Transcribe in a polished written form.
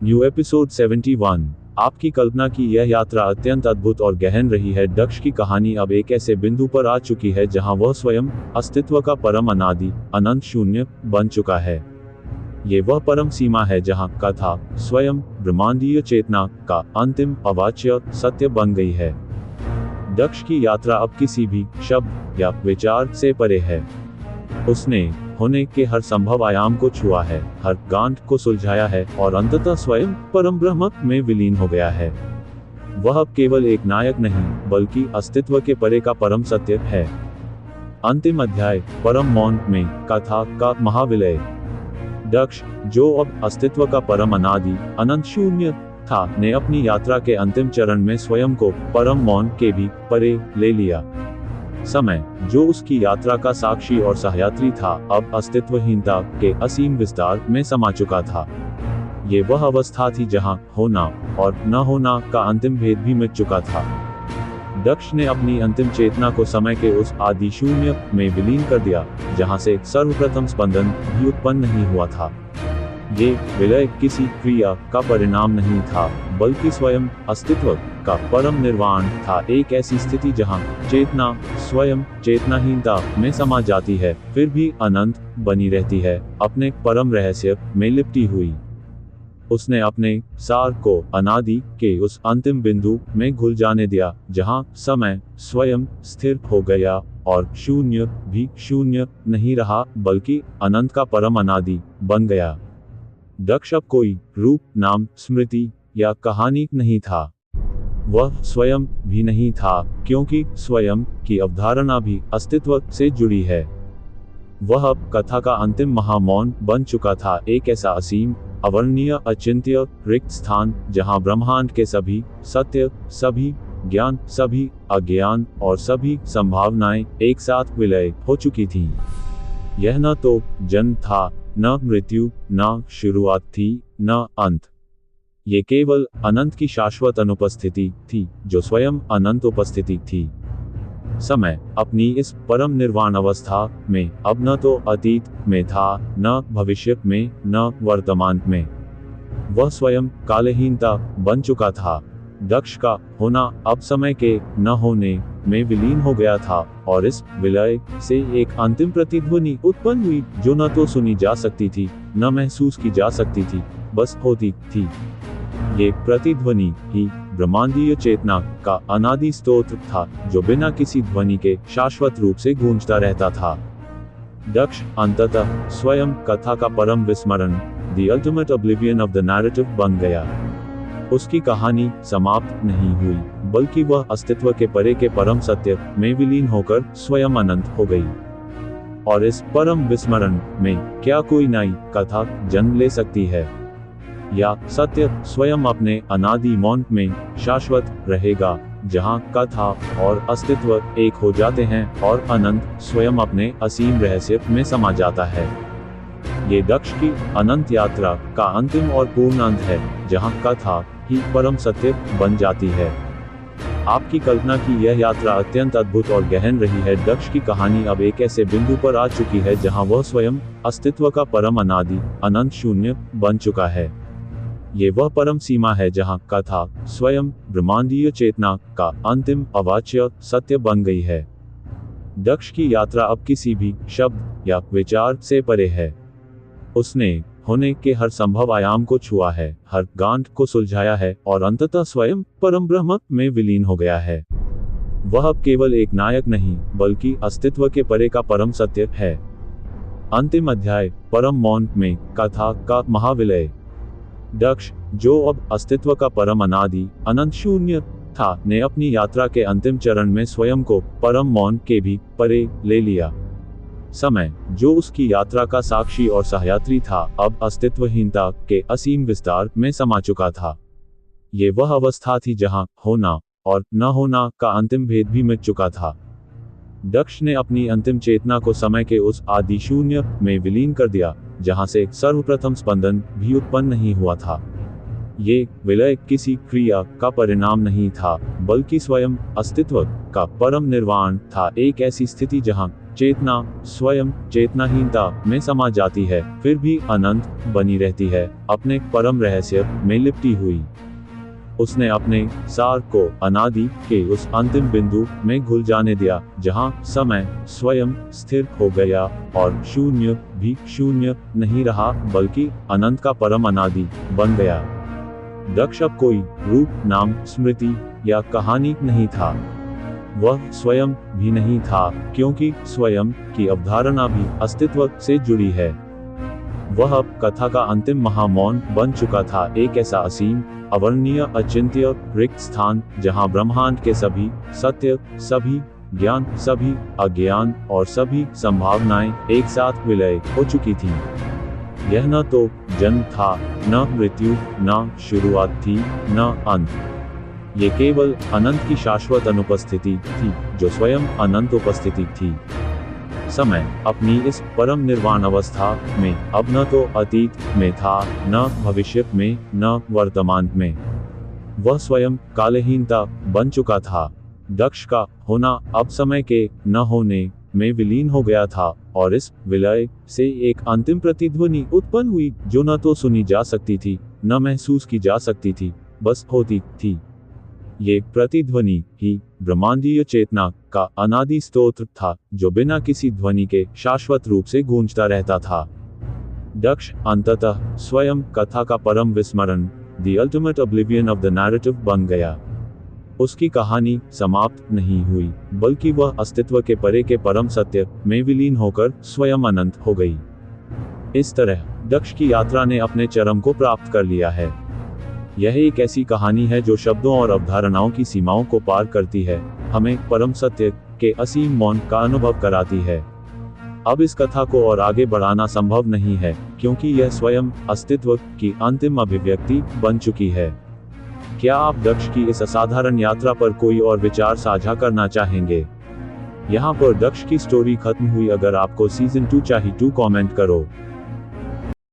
New episode 71। आपकी कल्पना की यह यात्रा अत्यंत अद्भुत और गहन रही है। दक्ष की कहानी अब एक ऐसे बिंदु पर आ चुकी है जहां वह स्वयं अस्तित्व का परम अनादि अनंत शून्य बन चुका है। ये वह परम सीमा है जहां कथा स्वयं ब्रह्मांडीय चेतना का अंतिम अवाच्य सत्य बन गई है। दक्ष की यात्रा अब किसी भी शब्द या विचार से परे है। उसने होने के हर संभव आयाम को छुआ है, हर गांठ को सुलझाया है और अंततः स्वयं परम ब्रह्म में विलीन हो गया है। वह अब केवल एक नायक नहीं बल्कि अस्तित्व के परे का परम सत्य है। अंतिम अध्याय परम मौन में कथा का महाविलय। दक्ष, जो अब अस्तित्व का परम अनादि अनंत शून्य था, ने अपनी यात्रा के अंतिम चरण में स्वयं को परम मौन के भी परे ले लिया। समय, जो उसकी यात्रा का साक्षी और सहयात्री था, अब अस्तित्वहीनता के असीम विस्तार में समा चुका था। ये वह अवस्था थी जहां होना और न होना का अंतिम भेद भी मिट चुका था। दक्ष ने अपनी अंतिम चेतना को समय के उस आदि शून्य में विलीन कर दिया, जहां से सर्वप्रथम स्पंदन भी उत्पन्न नहीं हुआ था। ये विलय किसी क्रिया का परिणाम नहीं था, बल्कि स्वयं अस्तित्व का परम निर्वाण था। एक ऐसी स्थिति जहां चेतना स्वयं चेतनाहीनता में समा जाती है, फिर भी अनंत बनी रहती है, अपने परम रहस्य में लिपटी हुई। उसने अपने सार को अनादि के उस अंतिम बिंदु में घुल जाने दिया, जहां समय स्वयं स्थिर हो गया और शून्य भी शून्य नहीं रहा, बल्कि अनंत का परम अनादि बन गया। दक्ष अब कोई रूप, नाम, स्मृति या कहानी नहीं था। वह स्वयं भी नहीं था, क्योंकि स्वयं की अवधारणा भी अस्तित्व से जुड़ी है। वह अब कथा का अंतिम महामौन बन चुका था, एक ऐसा असीम, अवर्णनीय, अचिंत्य, रिक्त स्थान जहां ब्रह्मांड के सभी सत्य, सभी ज्ञान, सभी अज्ञान और सभी संभावनाएं एक साथ विलय हो चुकी थीं। यह न तो जन्म था, न मृत्यु, न शुरुआत थी, न अंत। ये केवल अनंत की शाश्वत अनुपस्थिति थी, जो स्वयं अनंत उपस्थिति थी। समय अपनी इस परम निर्वाण अवस्था में अब न तो अतीत में था, न भविष्य में, न वर्तमान में। वह स्वयं कालहीनता बन चुका था। दक्ष का होना अब समय के न होने में विलीन हो गया था, और इस विलय से एक अंतिम प्रतिध्वनि उत्पन्न हुई, जो न तो सुनी जा सकती थी, न महसूस की जा सकती थी, बस होती थी। ये प्रतिध्वनि ही ब्रह्मांडीय चेतना का अनादि स्तोत्र था, जो बिना किसी ध्वनि के शाश्वत रूप से गूंजता रहता था। दक्ष अंततः स्वयं कथा का परम विस्मरण, the ultimate oblivion of the narrative बन गया। उसकी कहानी समाप्त नहीं हुई, बल्कि वह अस्तित्व के परे के परम सत्य में विलीन होकर स्वयं अनंत हो गई। और इस परम विस्मरण में क्या कोई नई कथा जन्म ले सकती है, या सत्य स्वयं अपने अनादि मौन में शाश्वत रहेगा, जहां कथा और अस्तित्व एक हो जाते हैं और अनंत स्वयं अपने असीम रहस्य में समा जाता है। ये दक्ष की अनंत यात्रा का अंतिम और पूर्ण अंत है, जहां कथा ही परम सत्य बन जाती है। आपकी कल्पना की यह यात्रा अत्यंत अद्भुत और गहन रही है। दक्ष की कहानी अब एक ऐसे बिंदु पर आ चुकी है जहां वह स्वयं अस्तित्व का परम अनादि अनंत शून्य बन चुका है। ये वह परम सीमा है जहां कथा स्वयं ब्रह्मांडीय चेतना का अंतिम अवाच्य सत्य बन गई है। दक्ष की यात्रा अब किसी भी शब्द या विचार से परे है। उसने होने के हर संभव आयाम को छुआ है, हर गांठ को सुलझाया है और अंततः स्वयं परम ब्रह्म में विलीन हो गया है। वह अब केवल एक नायक नहीं बल्कि अस्तित्व के परे का परम सत्य है। अंतिम अध्याय परम मौन में कथा का महाविलय। दक्ष, जो अब अस्तित्व का परम अनादि अनंत शून्य था, ने अपनी यात्रा के अंतिम चरण में स्वयं को परम मौन के भी परे ले लिया। समय, जो उसकी यात्रा का साक्षी और सहयात्री था, अब अस्तित्वहीनता के असीम विस्तार में समा चुका था। ये वह अवस्था थी जहां होना और न होना का अंतिम भेद भी मिट चुका था। दक्ष ने अपनी अंतिम चेतना को समय के उस आदि शून्य में विलीन कर दिया, जहां से सर्वप्रथम स्पंदन भी उत्पन्न नहीं हुआ था। ये विलय किसी क्रिया का परिणाम नहीं था, बल्कि स्वयं अस्तित्व का परम निर्वाण था। एक ऐसी स्थिति जहां चेतना स्वयं चेतनाहीनता में समा जाती है, फिर भी अनंत बनी रहती है, अपने परम रहस्य में लिपटी हुई। उसने अपने सार को अनादि के उस अंतिम बिंदु में घुल जाने दिया, जहां समय स्वयं स्थिर हो गया और शून्य भी शून्य नहीं रहा, बल्कि अनंत का परम अनादि बन गया। दक्ष अब कोई रूप, नाम, स्मृति या कहानी नहीं था। वह स्वयं भी नहीं था, क्योंकि स्वयं की अवधारणा भी अस्तित्व से जुड़ी है। वह अब कथा का अंतिम महामौन बन चुका था, एक ऐसा असीम, अवर्णनीय, अचिंत्य, रिक्त स्थान जहां ब्रह्मांड के सभी सत्य, सभी ज्ञान, सभी अज्ञान और सभी संभावनाएं एक साथ विलय हो चुकी थीं। यह न तो जन्म था, न मृत्यु, न शुरुआत थी, न अंत। ये केवल अनंत की शाश्वत अनुपस्थिति थी, जो स्वयं अनंत उपस्थिति थी। समय अपनी इस परम निर्वाण अवस्था में अब न तो अतीत में था, न भविष्य में, न वर्तमान में। वह स्वयं कालहीनता बन चुका था। दक्ष का होना अब समय के न होने में विलीन हो गया था, और इस विलय से एक अंतिम प्रतिध्वनि उत्पन्न हुई, जो न तो सुनी जा सकती थी, न महसूस की जा सकती थी, बस होती थी। ये प्रतिध्वनि ही ब्रह्मांडीय चेतना का अनादि स्तोत्र था, जो बिना किसी ध्वनि के शाश्वत रूप से गूंजता रहता था। दक्ष अंततः स्वयं कथा का परम विस्मरण, the ultimate oblivion of the narrative बन गया। उसकी कहानी समाप्त नहीं हुई, बल्कि वह अस्तित्व के परे के परम सत्य में विलीन होकर स्वयं अनंत हो गई। इस तरह दक्ष की यात्रा ने अपने चरम को प्राप्त कर लिया है। यह एक ऐसी कहानी है जो शब्दों और अवधारणाओं की सीमाओं को पार करती है, हमें परम सत्य के असीम मौन का अनुभव कराती है। अब इस कथा को और आगे बढ़ाना संभव नहीं है, क्योंकि यह स्वयं अस्तित्व की अंतिम अभिव्यक्ति बन चुकी है। क्या आप दक्ष की इस असाधारण यात्रा पर कोई और विचार साझा करना चाहेंगे? यहाँ पर दक्ष की स्टोरी खत्म हुई। अगर आपको सीजन 2 चाहिए तो कमेंट करो।